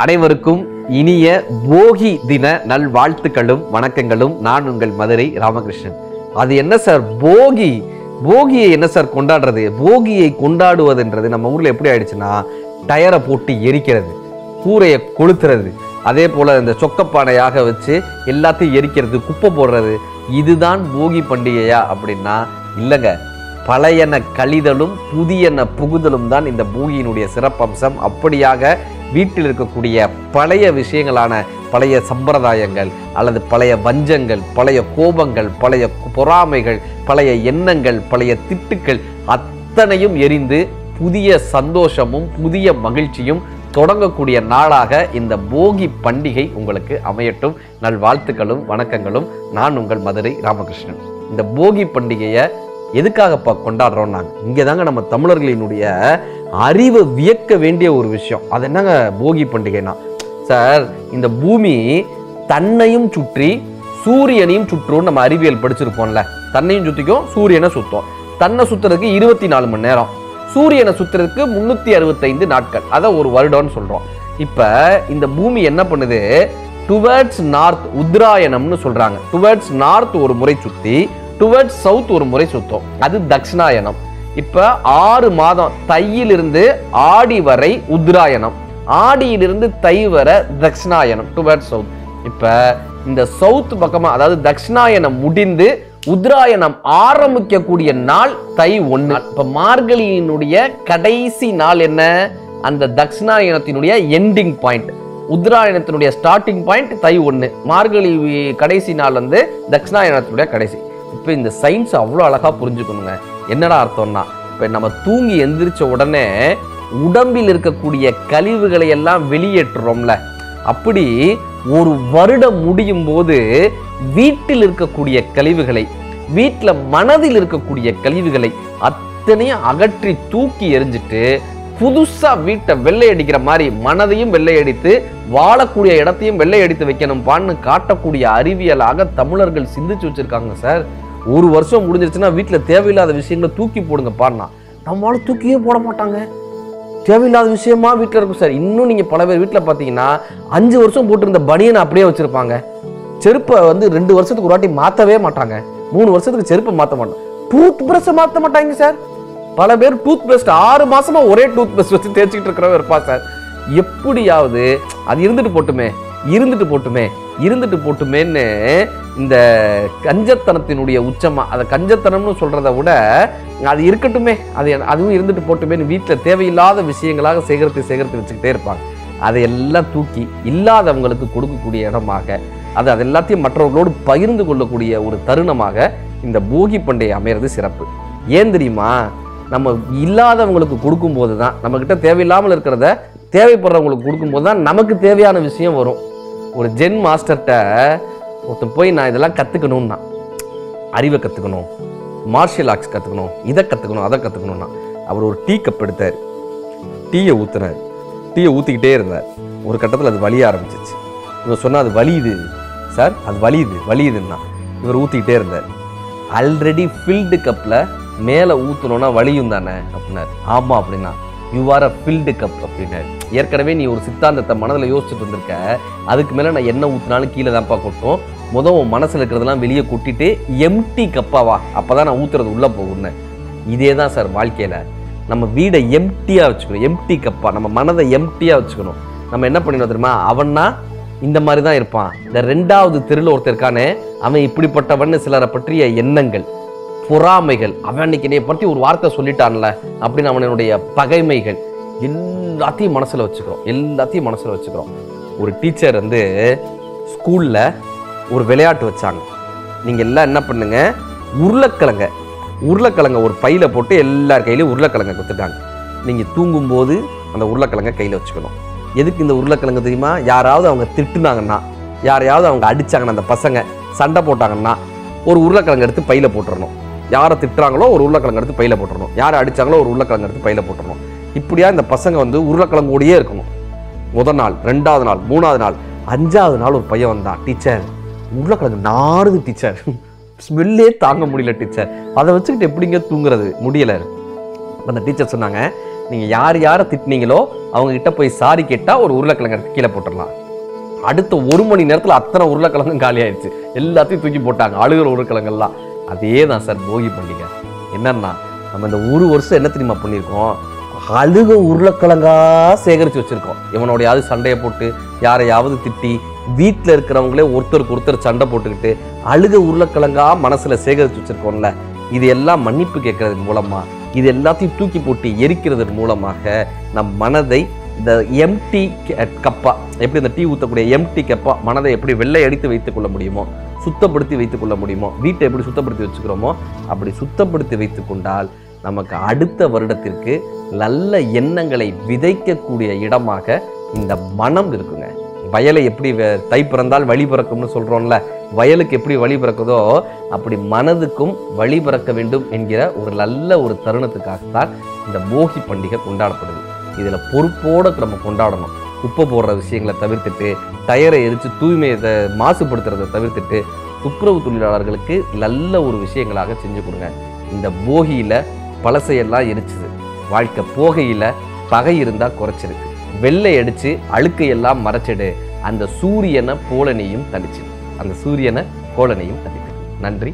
அனைவருக்கும் இனிய போகி தின நல்வாழ்த்துக்களும் வணக்கங்களும். நான் உங்கள் மதுரை ராமகிருஷ்ணன். அது என்ன சார் போகியை என்ன சார் கொண்டாடுறது? போகியை கொண்டாடுவதுன்றது நம்ம ஊர்ல எப்படி ஆயிடுச்சுன்னா, டயரை போட்டு எரிக்கிறது, கூரையை கொளுத்துறது, அதே போல இந்த சொக்கப்பானையாக வச்சு எல்லாத்தையும் எரிக்கிறது, குப்பை போடுறது, இதுதான் போகி பண்டிகையா அப்படின்னா இல்லைங்க. பழையன கழிதலும் புதியன புகுதலும் தான் இந்த போகியினுடைய சிறப்பம்சம். அப்படியாக வீட்டில் இருக்கக்கூடிய பழைய விஷயங்களான பழைய சம்பிரதாயங்கள் அல்லது பழைய வஞ்சங்கள், பழைய கோபங்கள், பழைய பொறாமைகள், பழைய எண்ணங்கள், பழைய திட்டுக்கள் அத்தனையும் எரிந்து புதிய சந்தோஷமும் புதிய மகிழ்ச்சியும் தொடங்கக்கூடிய நாளாக இந்த போகி பண்டிகை உங்களுக்கு அமையட்டும். நல்வாழ்த்துக்களும் வணக்கங்களும். நான் உங்கள் மதுரை ராமகிருஷ்ணன். இந்த போகி பண்டிகையை எதுக்காகப்பா கொண்டாடுறோம்? நாங்கள் இங்கே தாங்க நம்ம தமிழர்களினுடைய அறிவை வியக்க வேண்டிய ஒரு விஷயம். அது என்னங்க போகி பண்டிகைனா, சார் இந்த பூமி தன்னையும் சுற்றி சூரியனையும் சுற்றும். நம்ம அறிவியல் படிச்சிருப்போம்ல, தன்னையும் சுற்றிக்கும் சூரியனை சுத்தம். தன்னை சுத்துறதுக்கு 24 மணி நேரம், சூரியனை சுத்துறதுக்கு 365 நாட்கள், அதை ஒரு வருடம்னு சொல்றோம். இப்ப இந்த பூமி என்ன பண்ணுது? டுவர்ட்ஸ் நார்த் உத்தராயணம்னு சொல்றாங்க. டுவர்ட்ஸ் நார்த் ஒரு முறை சுத்தி டுவர்ட்ஸ் சவுத் ஒரு முறை சுத்தம், அது தட்சிணாயனம். இப்ப 6 மாதம், தையிலிருந்து ஆடி வரை உத்தராயணம், ஆடியிலிருந்து தை வரை தட்சிணாயனம், டுவர்ட்ஸ் சவுத். இப்ப இந்த சவுத் பக்கமா, அதாவது தட்சிணாயனம் முடிந்து உத்தராயணம் ஆரம்பிக்கக்கூடிய நாள் தை 1. இப்ப மார்கழியினுடைய கடைசி நாள் என்ன? அந்த தட்சிணாயனத்தினுடைய எண்டிங் பாயிண்ட். உத்தராயணத்தினுடைய ஸ்டார்டிங் பாயிண்ட் தை 1, மார்கழி கடைசி நாள் வந்து தட்சிணாயனத்தினுடைய கடைசி. இப்போ இந்த சயின்ஸ் அவ்வளோ அழகா புரிஞ்சுக்கணுங்க. என்னடா அர்த்தம்னா, இப்போ நம்ம தூங்கி எந்திரிச்ச உடனே உடம்பில் இருக்கக்கூடிய கழிவுகளை எல்லாம் வெளியேற்றுறோம்ல, அப்படி ஒரு வருடம் முடியும் போது வீட்டில் இருக்கக்கூடிய கழிவுகளை, வீட்டில் மனதில் இருக்கக்கூடிய கழிவுகளை அத்தனையும் அகற்றி தூக்கி எறிஞ்சிட்டு புதுசா வீட்டை வெள்ளை அடிக்கிற மாதிரி மனதையும் வெள்ளை அடித்து வாழக்கூடிய இடத்தையும் வெள்ளை அடித்து வைக்கணும் பான்னு காட்டக்கூடிய அறிவியலாக தமிழர்கள் சிந்திச்சு வச்சிருக்காங்க சார். ஒரு வருஷம் முடிஞ்சிருச்சுன்னா வீட்டில் தேவையில்லாத விஷயங்களை தூக்கி போடுங்க பாருனா, நம்மளால தூக்கியே போட மாட்டாங்க. தேவையில்லாத விஷயமா வீட்டில் இருக்கும் சார். இன்னும் நீங்க பல பேர் வீட்டில் பார்த்தீங்கன்னா 5 வருஷம் போட்டிருந்த பனியனை அப்படியே வச்சிருப்பாங்க. செருப்பை வந்து 2 வருஷத்துக்கு ஒரு வாட்டி மாற்றவே மாட்டாங்க. 3 வருஷத்துக்கு செருப்பை மாற்ற மாட்டாங்க. டூத் பிரஷ் மாற்ற மாட்டாங்க சார். பல பேர் டூத் பேஸ்ட் 6 மாசமா ஒரே டூத் பேஸ்ட் வச்சு தேய்ச்சிக்கிட்டு இருக்கிறவங்க இருப்பா சார். எப்படியாவது அது இருந்துட்டு போட்டுமேன்னு இந்த கஞ்சத்தனத்தினுடைய உச்சமா, அதை கஞ்சத்தனம்னு சொல்றதை விட அது இருக்கட்டுமே, அதுவும் இருந்துட்டு போட்டுமேன்னு வீட்டில் தேவையில்லாத விஷயங்களாக சேகரித்து வச்சுக்கிட்டே இருப்பாங்க. அதையெல்லாம் தூக்கி இல்லாதவங்களுக்கு கொடுக்கக்கூடிய இடமாக, அது எல்லாத்தையும் மற்றவர்களோடு பகிர்ந்து கொள்ளக்கூடிய ஒரு தருணமாக இந்த போகி பண்டிகை அமைகிறது சிறப்பு. ஏன் தெரியுமா? நம்ம இல்லாதவங்களுக்கு கொடுக்கும்போது தான், நம்மக்கிட்ட தேவையில்லாமல் இருக்கிறத தேவைப்படுறவங்களுக்கு கொடுக்கும்போது தான் நமக்கு தேவையான விஷயம் வரும். ஒரு ஜென் மாஸ்டர்கிட்ட ஒருத்தன் போய் நான் இதெல்லாம் கற்றுக்கணும்னா, அறிவை கற்றுக்கணும், மார்ஷியல் ஆர்ட்ஸ் கற்றுக்கணும், இதை கற்றுக்கணும், அதை கற்றுக்கணும்னா, அவர் ஒரு டீ கப் எடுத்தார், டீயை ஊற்றுனார், டீயை ஊற்றிக்கிட்டே இருந்தார். ஒரு கட்டத்தில் அது வலிய ஆரம்பிச்சிச்சு. இவர் சொன்னால் அது வலியுது சார், அது வலியுதுன்னா இவர் ஊற்றிக்கிட்டே இருந்தார். ஆல்ரெடி ஃபில்டு கப்பில் மேலே ஊற்றணும்னா வலியும் தானே அப்படின்னாரு. ஆமாம் அப்படின்னா, you are a filled cup அப்படின்னாரு. ஏற்கனவே நீ ஒரு சித்தாந்தத்தை மனதில் யோசிச்சுட்டு வந்திருக்க, அதுக்கு மேலே நான் என்ன ஊற்றினாலும் கீழே தான்ப்பா கொட்டும், உன் மனசில் இருக்கிறதெல்லாம் வெளியே கொட்டிட்டு எம்டி கப்பாவா, அப்போ தான் நான் ஊற்றுறது உள்ளே போகும்னு. இதே தான் சார் வாழ்க்கையில். நம்ம வீடை எம்டியாக வச்சுக்கணும், எம்டி கப்பா, நம்ம மனதை எம்டியாக வச்சுக்கணும். நம்ம என்ன பண்ணிடணும் தெரியுமா? அவன்னா இந்த மாதிரி தான் இருப்பான், இந்த 2வது தெருவில் ஒருத்தர் இருக்கானே, அவன் இப்படிப்பட்டவன்னு சிலரை பற்றிய எண்ணங்கள், பொறாமைகள், அவன் அன்னைக்கு என்னை பற்றி ஒரு வார்த்தை சொல்லிட்டான்ல அப்படின்னு அவனுடைய பகைமைகள் எல்லாத்தையும் மனசில் வச்சுக்கிறோம். ஒரு டீச்சர் வந்து ஸ்கூலில் ஒரு விளையாட்டு வச்சாங்க. நீங்கள் எல்லாம் என்ன பண்ணுங்க, உருளைக்கிழங்க ஒரு பையில போட்டு எல்லார் கையிலையும் உருளைக்கிழங்க கொடுத்துட்டாங்க. நீங்கள் தூங்கும்போது அந்த உருளைக்கிழங்க கையில் வச்சுக்கணும். எதுக்கு இந்த உருளைக்கிழங்கு தெரியுமா? யாராவது அவங்க திட்டுனாங்கன்னா, யாரையாவது அவங்க அடிச்சாங்கன்னா, அந்த பசங்க சண்டை போட்டாங்கன்னா ஒரு உருளைக்கிழங்கு எடுத்து பையில போட்டுறணும். யாரை திட்டுறாங்களோ ஒரு உருளைக்கிழங்கு எடுத்து பையில போட்டுறணும், யாரை அடிச்சாங்களோ ஒரு உருளைக்கிழங்கு எடுத்து பையில போட்டுறணும். இப்படியா இந்த பசங்க வந்து உருளைக்கிழங்கோடையே இருக்கணும். முதல் நாள், 2வது நாள், 3வது நாள், 5வது நாள் ஒரு பையன் வந்தான், டீச்சர் உருளைக்கிழங்கு நாறுது டீச்சர், ஸ்மெல்லே தாங்க முடியல டீச்சர், அதை வச்சுக்கிட்டு எப்படிங்க தூங்குறது, முடியல. அந்த டீச்சர் சொன்னாங்க, நீங்க யார் யாரை திட்டினீங்களோ அவங்க கிட்ட போய் சாரி கேட்டா ஒரு உருளைக்கிழங்கு எடுத்து கீழே போட்டுடலாம். அடுத்த 1 மணி நேரத்துல அத்தனை உருளைக்கிழங்கும் காலி ஆயிடுச்சு. எல்லாத்தையும் தூக்கி போட்டாங்க, அழுகிற உருளைக்கிழங்கெல்லாம். அதே தான் சார் போகி பண்டிகை. என்னன்னா நம்ம இந்த 1 வருஷம் என்ன தெரியுமா பண்ணியிருக்கோம், அழுக உருளைக்கிழங்கா சேகரித்து வச்சிருக்கோம். இவனோடையாவது சண்டையை போட்டு யாரையாவது திட்டி வீட்டில் இருக்கிறவங்களே ஒருத்தருக்கு ஒருத்தர் சண்டை போட்டுக்கிட்டு அழுக உருளைக்கிழங்கா மனசுல சேகரித்து வச்சிருக்கோம்ல. இது எல்லாம் மன்னிப்பு கேட்கறது மூலமா, இது எல்லாத்தையும் தூக்கி போட்டு எரிக்கிறது மூலமாக நம் மனதை இந்த எம்டி கப்பா, எப்படி இந்த டீ ஊற்றக்கூடிய எம்டி கப்பா மனதை எப்படி வெள்ளை அடித்து வைத்துக் கொள்ள முடியுமோ, சுத்தப்படுத்தி வைத்துக் கொள்ள முடியுமோ, வீட்டை எப்படி சுத்தப்படுத்தி வச்சுக்கிறோமோ அப்படி சுத்தப்படுத்தி வைத்து கொண்டால் நமக்கு அடுத்த வருடத்திற்கு நல்ல எண்ணங்களை விதைக்கக்கூடிய இடமாக இந்த மனம் இருக்குங்க. வயலை எப்படி தை பிறந்தால் வழி பிறக்கும்னு சொல்றோம்ல, வயலுக்கு எப்படி வழி பிறக்குதோ அப்படி மனதுக்கும் வழி பிறக்க வேண்டும் என்கிற ஒரு நல்ல ஒரு தருணத்துக்காகத்தான் இந்த போகி பண்டிகை கொண்டாடப்படுது. இதுல பொறுப்போடு நம்ம கொண்டாடணும். குப்பை போடுற விஷயங்களை தவிர்த்துட்டு, டயரை எரித்து தூய்மையை மாசுபடுத்துறதை தவிர்த்துட்டு, துப்புரவு தொழிலாளர்களுக்கு நல்ல ஒரு விஷயங்களாக செஞ்சு கொடுங்க. இந்த போகியில பழசையெல்லாம் எரிச்சுது, வாழ்க்கை போகையில பகை இருந்தா குறைச்சிருக்கு, வெள்ளை அடிச்சு அழுக்கையெல்லாம் மறைச்சிடு, அந்த சூரியனை போலனையும் தனிச்சிடு, அந்த சூரியனை போலனையும் தனிச்சிடு. நன்றி.